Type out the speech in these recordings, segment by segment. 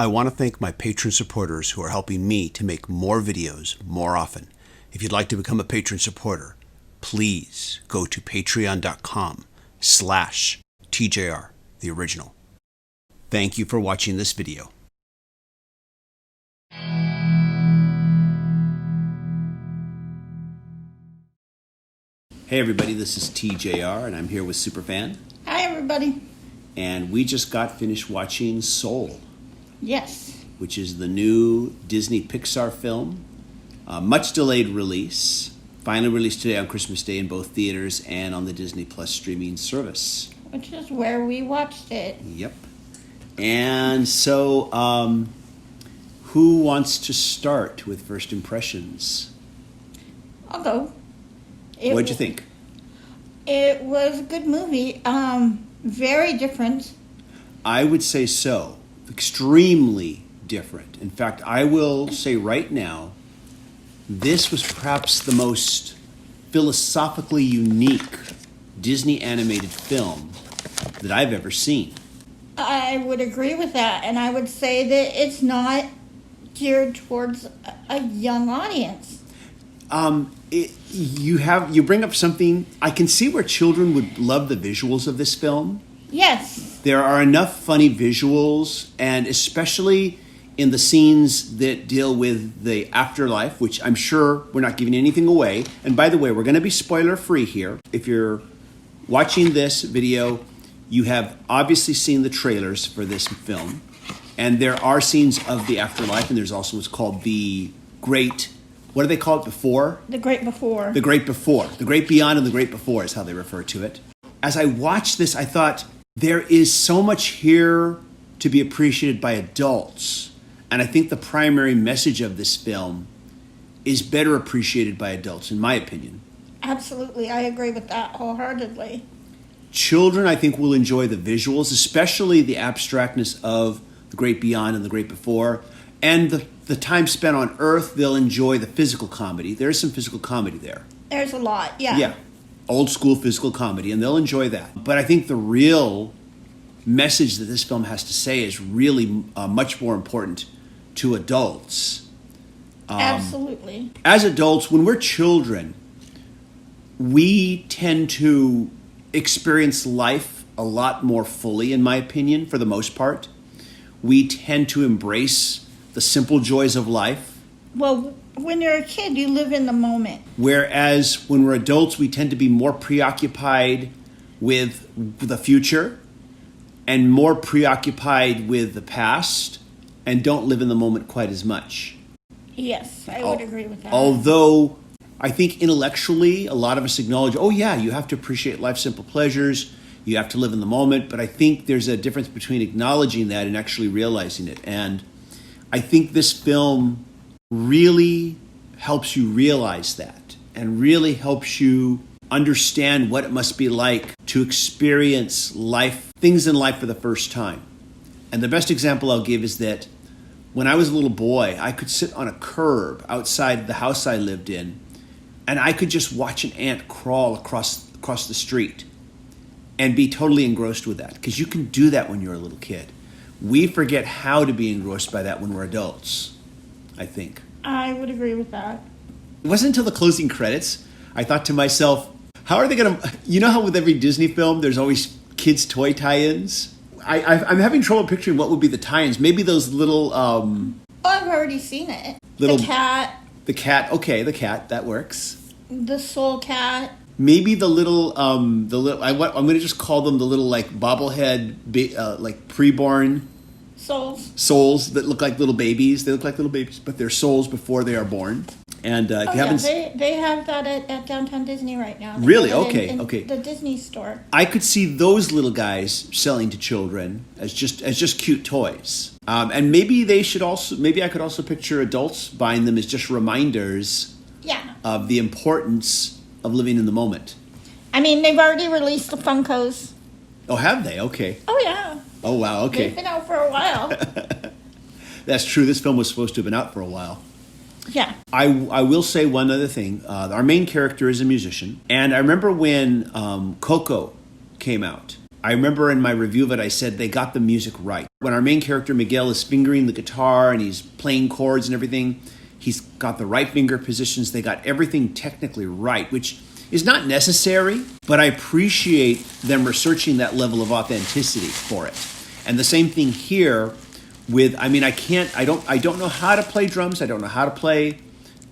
I want to thank my patron supporters who are helping me to make more videos more often. If you'd like to become a patron supporter, please go to patreon.com/TJR, the original. Thank you for watching this video. Hey everybody, this is TJR and I'm here with Superfan. Hi everybody. And we just got finished watching Soul. Yes. Which is the new Disney Pixar film. Much delayed release. Finally released today on Christmas Day in both theaters and on the Disney Plus streaming service. Which is where we watched it. Yep. And so, who wants to start with first impressions? I'll go. What'd you think? It was a good movie. Very different. I would say so. Extremely different. In fact, I will say right now, this was perhaps the most philosophically unique Disney animated film that I've ever seen. I would agree with that, and I would say that it's not geared towards a young audience. You bring up something. I can see where children would love the visuals of this film. Yes. There are enough funny visuals, and especially in the scenes that deal with the afterlife, which I'm sure we're not giving anything away. And by the way, we're going to be spoiler free here. If you're watching this video, you have obviously seen the trailers for this film, and there are scenes of the afterlife, and there's also what's called the Great. What do they call it before? The Great Before. The Great Before. The Great Beyond and the Great Before is how they refer to it. As I watched this, I thought there is so much here to be appreciated by adults. And I think the primary message of this film is better appreciated by adults, in my opinion. Absolutely. I agree with that wholeheartedly. Children, I think, will enjoy the visuals, especially the abstractness of the Great Beyond and the Great Before. And the time spent on Earth, they'll enjoy the physical comedy. There's some physical comedy there. There's a lot, yeah. Yeah, old school physical comedy, and they'll enjoy that. But I think the real message that this film has to say is really much more important to adults. Absolutely. As adults, when we're children, we tend to experience life a lot more fully, in my opinion, for the most part. We tend to embrace the simple joys of life. Well, when you're a kid, you live in the moment. Whereas when we're adults, we tend to be more preoccupied with the future and more preoccupied with the past and don't live in the moment quite as much. Yes, I would agree with that. Although I think intellectually, a lot of us acknowledge, oh yeah, you have to appreciate life's simple pleasures. You have to live in the moment. But I think there's a difference between acknowledging that and actually realizing it. And I think this film really helps you realize that and really helps you understand what it must be like to experience life, things in life for the first time. And the best example I'll give is that when I was a little boy, I could sit on a curb outside the house I lived in, and I could just watch an ant crawl across the street and be totally engrossed with that, because you can do that when you're a little kid. We forget how to be engrossed by that when we're adults, I think. I would agree with that. It wasn't until the closing credits I thought to myself, how are they going to... You know how with every Disney film there's always kids' toy tie-ins? I'm having trouble picturing what would be the tie-ins. Maybe those little... Oh, I've already seen it. Little, the cat. The cat. Okay, the cat. That works. The soul cat. Maybe the little... I'm going to just call them the little, like, bobblehead, like, preborn... Souls that look like little babies. They look like little babies, but they're souls before they are born. And if you haven't... they have that at Downtown Disney right now. Really? Okay, okay. The Disney store. I could see those little guys selling to children as just cute toys. And maybe they should also... Maybe I could also picture adults buying them as just reminders of the importance of living in the moment. I mean, they've already released the Funkos. Oh, have they? Okay. Oh, yeah. Oh, wow, okay. They've been out for a while. That's true. This film was supposed to have been out for a while. Yeah. I will say one other thing. Our main character is a musician. And I remember when Coco came out, I remember in my review of it, I said they got the music right. When our main character, Miguel, is fingering the guitar and he's playing chords and everything, he's got the right finger positions. They got everything technically right, which is not necessary, but I appreciate them researching that level of authenticity for it. And the same thing here with, I don't know how to play drums. I don't know how to play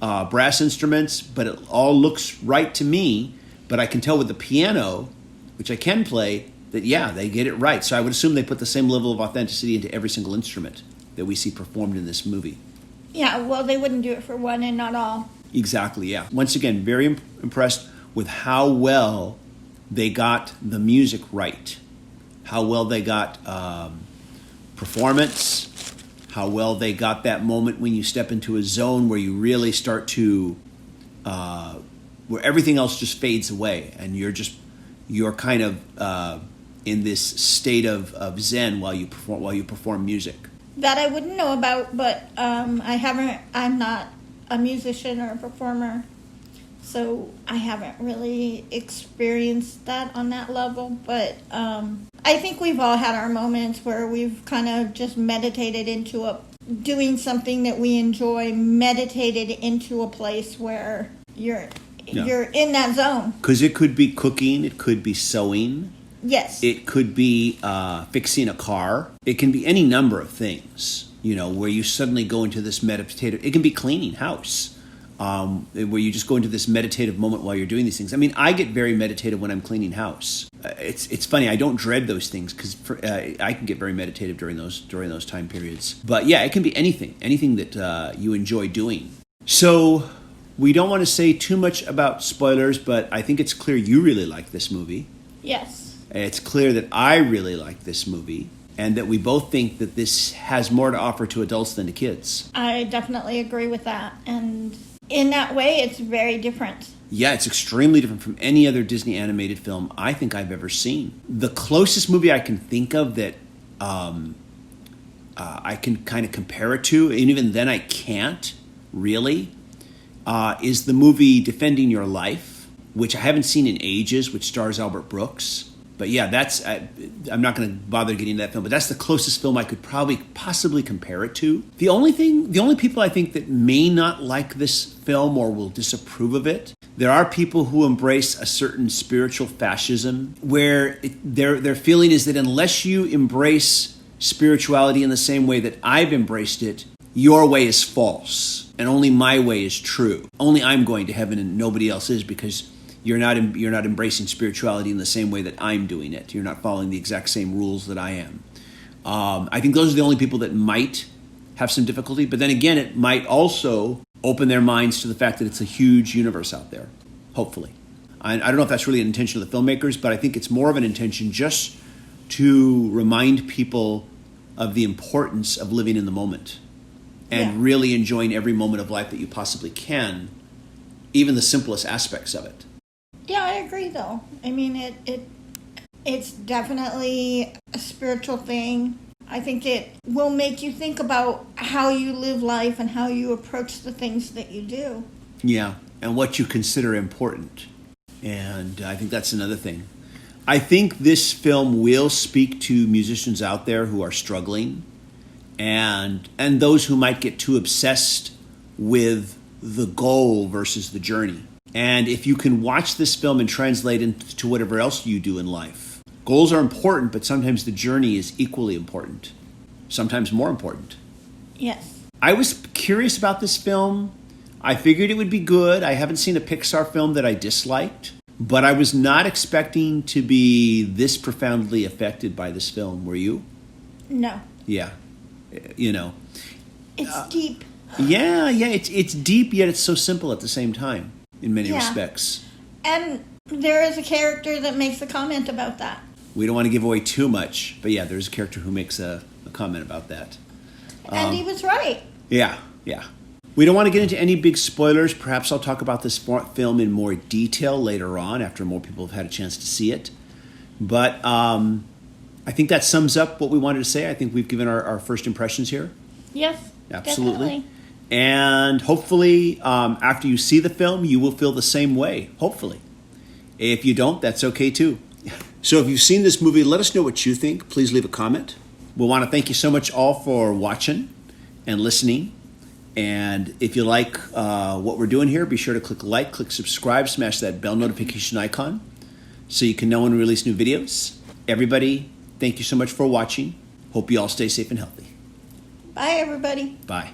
brass instruments, but it all looks right to me. But I can tell with the piano, which I can play, that yeah, they get it right. So I would assume they put the same level of authenticity into every single instrument that we see performed in this movie. Yeah, well, they wouldn't do it for one and not all. Exactly, yeah. Once again, very impressed with how well they got the music right, how well they got performance, how well they got that moment when you step into a zone where you really start to, where everything else just fades away and you're kind of in this state of zen while you perform music. That I wouldn't know about, but I'm not a musician or a performer, so I haven't really experienced that on that level. But I think we've all had our moments where we've kind of just meditated into doing something that we enjoy, meditated into a place where you're in that zone. Because it could be cooking, it could be sewing. Yes. It could be fixing a car. It can be any number of things, where you suddenly go into this meditative... It can be cleaning house, where you just go into this meditative moment while you're doing these things. I mean, I get very meditative when I'm cleaning house. It's funny, I don't dread those things because I can get very meditative during those time periods. But yeah, it can be anything that you enjoy doing. So we don't want to say too much about spoilers, but I think it's clear you really like this movie. Yes. It's clear that I really like this movie and that we both think that this has more to offer to adults than to kids. I definitely agree with that. And in that way, it's very different. Yeah, it's extremely different from any other Disney animated film I think I've ever seen. The closest movie I can think of that I can kind of compare it to, and even then I can't really, is the movie Defending Your Life, which I haven't seen in ages, which stars Albert Brooks. But yeah, I'm not going to bother getting into that film, but that's the closest film I could possibly compare it to. The only people I think that may not like this film or will disapprove of it, there are people who embrace a certain spiritual fascism where their feeling is that unless you embrace spirituality in the same way that I've embraced it, your way is false and only my way is true. Only I'm going to heaven and nobody else is because you're not embracing spirituality in the same way that I'm doing it. You're not following the exact same rules that I am. I think those are the only people that might have some difficulty. But then again, it might also open their minds to the fact that it's a huge universe out there, hopefully. I don't know if that's really an intention of the filmmakers, but I think it's more of an intention just to remind people of the importance of living in the moment and really enjoying every moment of life that you possibly can, even the simplest aspects of it. Yeah, I agree, though. I mean, it's definitely a spiritual thing. I think it will make you think about how you live life and how you approach the things that you do. Yeah, and what you consider important. And I think that's another thing. I think this film will speak to musicians out there who are struggling and those who might get too obsessed with the goal versus the journey. And if you can watch this film and translate into whatever else you do in life, goals are important, but sometimes the journey is equally important, sometimes more important. Yes. I was curious about this film. I figured it would be good. I haven't seen a Pixar film that I disliked, but I was not expecting to be this profoundly affected by this film. Were you? No. Yeah. It's deep. Yeah, it's deep, yet it's so simple at the same time. In many respects. And there is a character that makes a comment about that. We don't want to give away too much, but yeah, there's a character who makes a comment about that. And he was right. Yeah. We don't want to get into any big spoilers. Perhaps I'll talk about this film in more detail later on after more people have had a chance to see it. But I think that sums up what we wanted to say. I think we've given our first impressions here. Yes, absolutely. Definitely. And hopefully, after you see the film, you will feel the same way. Hopefully. If you don't, that's okay too. So if you've seen this movie, let us know what you think. Please leave a comment. We want to thank you so much all for watching and listening. And if you like what we're doing here, be sure to click like, click subscribe, smash that bell notification icon so you can know when we release new videos. Everybody, thank you so much for watching. Hope you all stay safe and healthy. Bye, everybody. Bye.